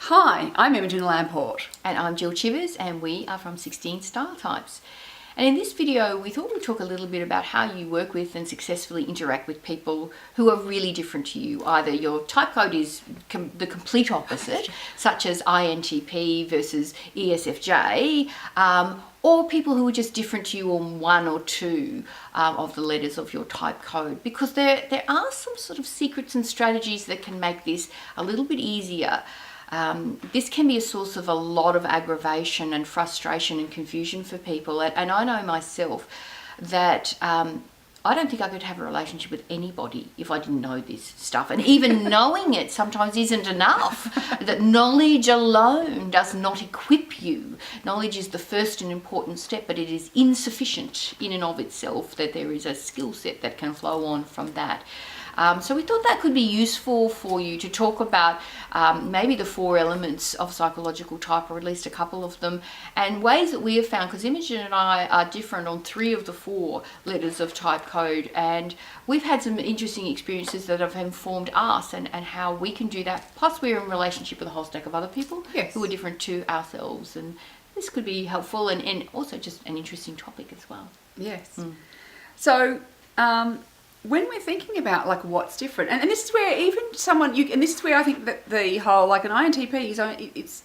Hi, I'm Imogen Lamport. And I'm Jill Chivers, and we are from 16 Style Types. And in this video, we thought we'd talk a little bit about how you work with and successfully interact with people who are really different to you. Either your type code is the complete opposite, such as INTP versus ESFJ, or people who are just different to you on one or two of the letters of your type code, because there are some sort of secrets and strategies that can make this a little bit easier. This can be a source of a lot of aggravation and frustration and confusion for people. And I know myself that I don't think I could have a relationship with anybody if I didn't know this stuff. And even knowing it sometimes isn't enough. That knowledge alone does not equip you. Knowledge is the first and important step, but it is insufficient in and of itself, that there is a skill set that can flow on from that. So we thought that could be useful for you to talk about maybe the 4 elements of psychological type, or at least a couple of them, and ways that we have found, because Imogen and I are different on 3 of the 4 letters of type code, and we've had some interesting experiences that have informed us and how we can do that. Plus we're in relationship with a whole stack of other people who are different to ourselves, and this could be helpful and also just an interesting topic as well. Yes. So, when we're thinking about like what's different, and this is where even someone and this is where I think that the whole, like an INTP is it's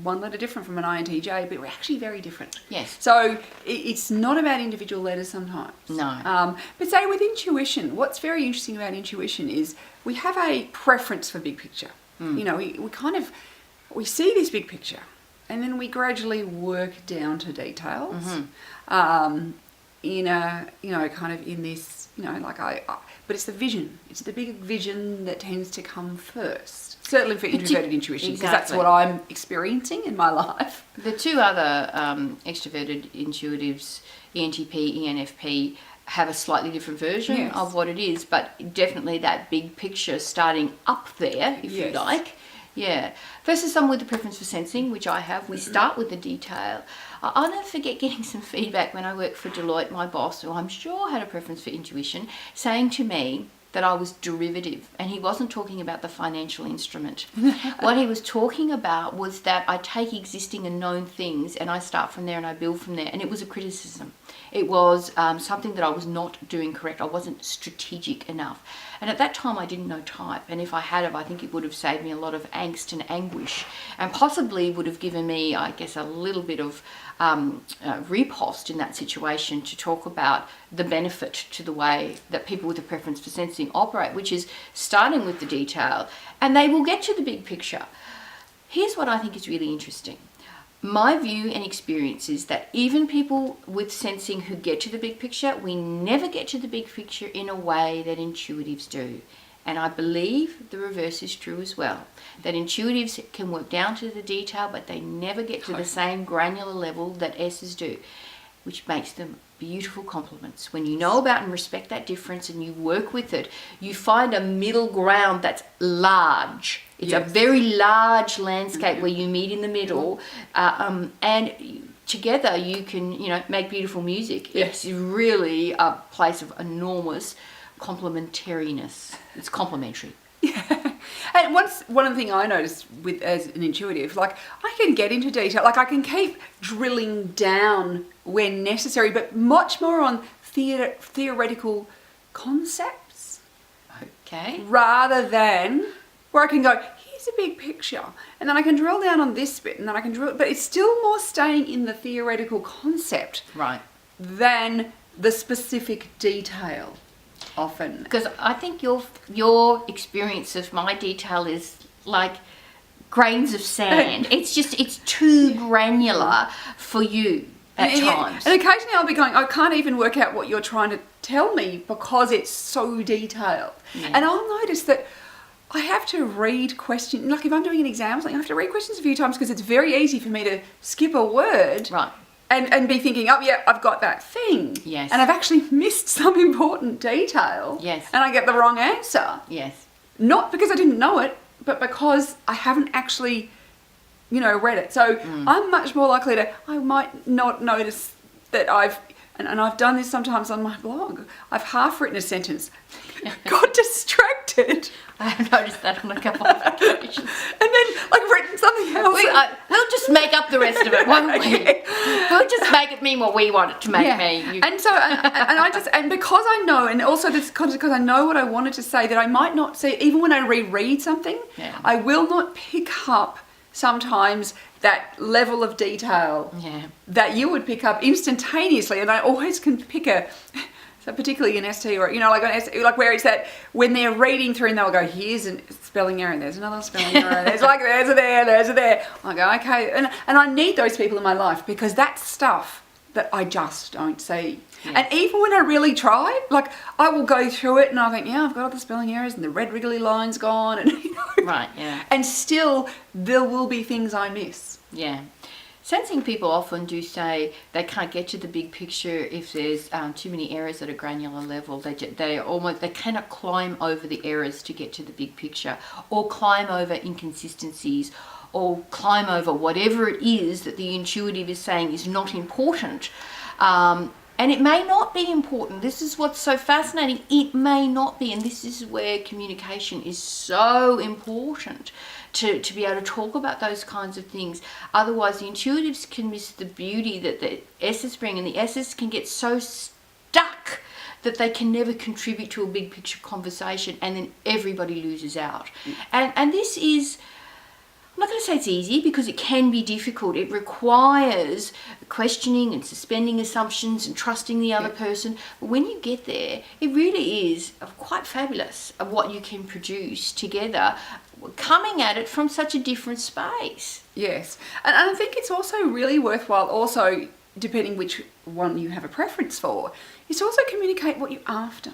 one letter different from an INTJ, but we're actually very different. Yes. So it's not about individual letters sometimes. No. But say with intuition, what's very interesting about intuition is we have a preference for big picture. You know, we see this big picture, and then we gradually work down to details. In a, kind of in this, but it's the vision. It's the big vision that tends to come first. Certainly for introverted intuition, because that's what I'm experiencing in my life. The 2 other extroverted intuitives, ENTP, ENFP, have a slightly different version of what it is, but definitely that big picture starting up there, if you like. Yeah. Versus someone with a preference for sensing, which I have. We start with the detail. I'll never forget getting some feedback when I worked for Deloitte, my boss, who I'm sure had a preference for intuition, saying to me that I was derivative, and he wasn't talking about the financial instrument. What he was talking about was that I take existing and known things and I start from there and I build from there, and it was a criticism. It was something that I was not doing correct. I wasn't strategic enough. And at that time I didn't know type, and if I had I think it would have saved me a lot of angst and anguish, and possibly would have given me, I guess, a little bit of riposte in that situation to talk about the benefit to the way that people with a preference for sensing operate, which is starting with the detail, and they will get to the big picture. Here's what I think is really interesting. My view and experience is that even people with sensing who get to the big picture, we never get to the big picture in a way that intuitives do. And I believe the reverse is true as well. That intuitives can work down to the detail, but they never get to the same granular level that S's do, which makes them beautiful complements. When you know about and respect that difference and you work with it, you find a middle ground that's large. It's a very large landscape where you meet in the middle, and together you can, make beautiful music. It's really a place of enormous complementariness. It's complementary. Yeah. And one thing I noticed as an intuitive, like I can get into detail, like I can keep drilling down when necessary, but much more on theoretical concepts. Okay. Rather than where I can go, here's a big picture, and then I can drill down on this bit, and then I can drill, but it's still more staying in the theoretical concept. Right. Than the specific detail. Often. Because I think your experience of my detail is like grains of sand. It's too granular for you at times. And occasionally I'll be going, I can't even work out what you're trying to tell me because it's so detailed. Yeah. And I'll notice that I have to read questions, like if I'm doing an exam, I have to read questions a few times because it's very easy for me to skip a word. Right. And be thinking, oh yeah, I've got that thing. Yes. And I've actually missed some important detail. Yes. And I get the wrong answer. Yes. Not because I didn't know it, but because I haven't actually, read it. So I'm much more likely I might not notice that and I've done this sometimes on my blog, I've half written a sentence, got distracted. I have noticed that on a couple of occasions. And then written We'll just make up the rest of it, won't we? We'll just make it mean what we want it to make me. And so, and because I know, and also this because I know what I wanted to say, that I might not see, even when I reread something, I will not pick up sometimes that level of detail that you would pick up instantaneously. And I always can pick so particularly in ST, or like where it's that when they're reading through and they'll go, here's a spelling error, and there's another spelling error, there's a there. I go, okay, and I need those people in my life, because that's stuff that I just don't see. And even when I really try, like I will go through it and I think, I've got all the spelling errors and the red wriggly line's gone, and and still there will be things I miss. Sensing people often do say they can't get to the big picture if there's too many errors at a granular level. They cannot climb over the errors to get to the big picture, or climb over inconsistencies, or climb over whatever it is that the intuitive is saying is not important. And it may not be important. This is what's so fascinating. It may not be, and this is where communication is so important. To be able to talk about those kinds of things. Otherwise, the intuitives can miss the beauty that the S's bring, and the S's can get so stuck that they can never contribute to a big picture conversation, and then everybody loses out. And this is, I'm not going to say it's easy, because it can be difficult. It requires questioning and suspending assumptions and trusting the other person. But when you get there, it really is quite fabulous of what you can produce together, coming at it from such a different space. Yes. And I think it's also really worthwhile, also, depending which one you have a preference for, is to also communicate what you're after.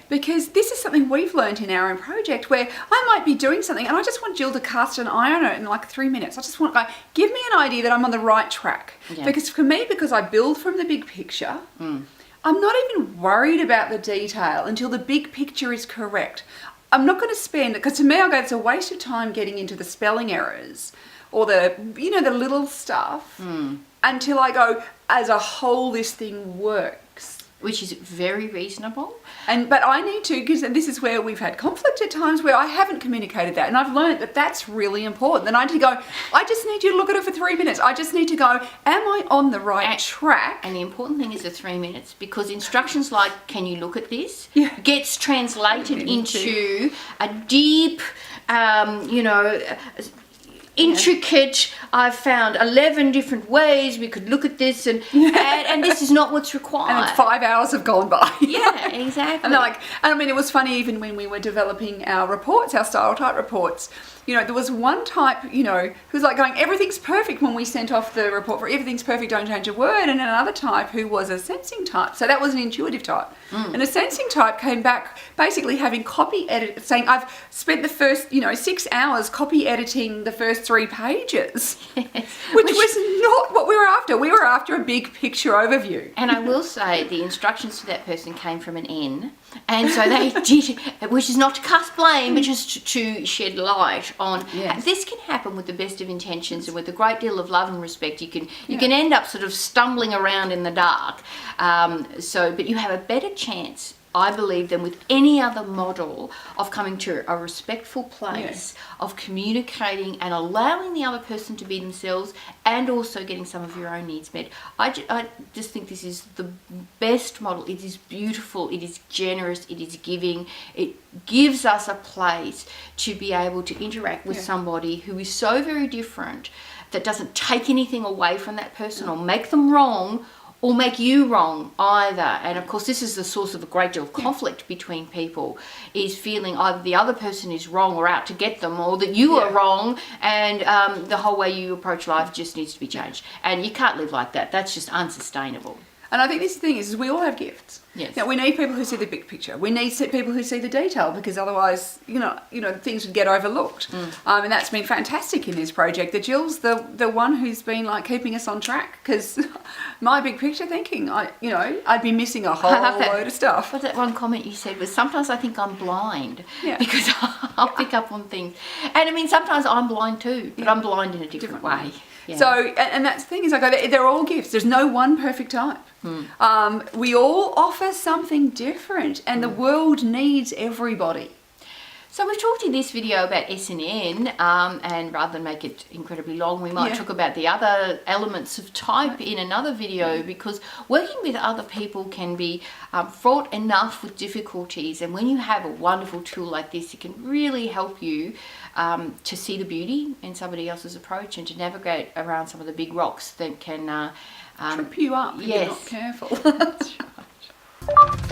Because this is something we've learned in our own project, where I might be doing something and I just want Jill to cast an eye on it in like 3 minutes. I just want, like, give me an idea that I'm on the right track. Because for me, because I build from the big picture, I'm not even worried about the detail until the big picture is correct. I'm not going to spend, because to me, I go, it's a waste of time getting into the spelling errors or the little stuff until I go, as a whole, this thing works. Which is very reasonable. But I need to, because this is where we've had conflict at times where I haven't communicated that, and I've learned that that's really important. Then I need to go, I just need you to look at it for 3 minutes. I just need to go, am I on the right track? And the important thing is the 3 minutes, because instructions like, can you look at this, gets translated into a deep, intricate, I've found 11 different ways we could look at this, and this is not what's required. And then 5 hours have gone by. Yeah, exactly. And I mean, it was funny, even when we were developing our reports, our style type reports, there was one type, who was like going, everything's perfect when we sent off the report for everything's perfect, don't change a word. And another type who was a sensing type. So that was an intuitive type. And a sensing type came back basically having copy edit, saying, I've spent the first, 6 hours copy editing the first 3 pages, which was not what we were after. We were after a big picture overview. And I will say the instructions to that person came from an N. And so they did, which is not to cast blame, but just to shed light on. This can happen with the best of intentions and with a great deal of love and respect. You can end up sort of stumbling around in the dark. But you have a better chance, I believe, than with any other model of coming to a respectful place of communicating and allowing the other person to be themselves, and also getting some of your own needs met. I just think this is the best model. It is beautiful, it is generous, it is giving. It gives us a place to be able to interact with somebody who is so very different, that doesn't take anything away from that person or make them wrong, or make you wrong either. And of course, this is the source of a great deal of conflict between people, is feeling either the other person is wrong or out to get them, or that you are wrong, and the whole way you approach life just needs to be changed. And you can't live like that. That's just unsustainable. And I think this thing is we all have gifts. Now, we need people who see the big picture. We need people who see the detail, because otherwise, things would get overlooked. And that's been fantastic in this project. That Jill's the one who's been like keeping us on track, because my big picture thinking, I'd be missing a whole load of stuff. But that one comment you said was, sometimes I think I'm blind because I'll pick up on things. And I mean, sometimes I'm blind too, but I'm blind in a different way. So, and that's the thing is, they're all gifts. There's no one perfect type. We all offer something different, and the world needs everybody. So we've talked in this video about SNN, and rather than make it incredibly long, we might talk about the other elements of type in another video, because working with other people can be fraught enough with difficulties, and when you have a wonderful tool like this, it can really help you to see the beauty in somebody else's approach and to navigate around some of the big rocks that can trip you up if you're not careful. That's right.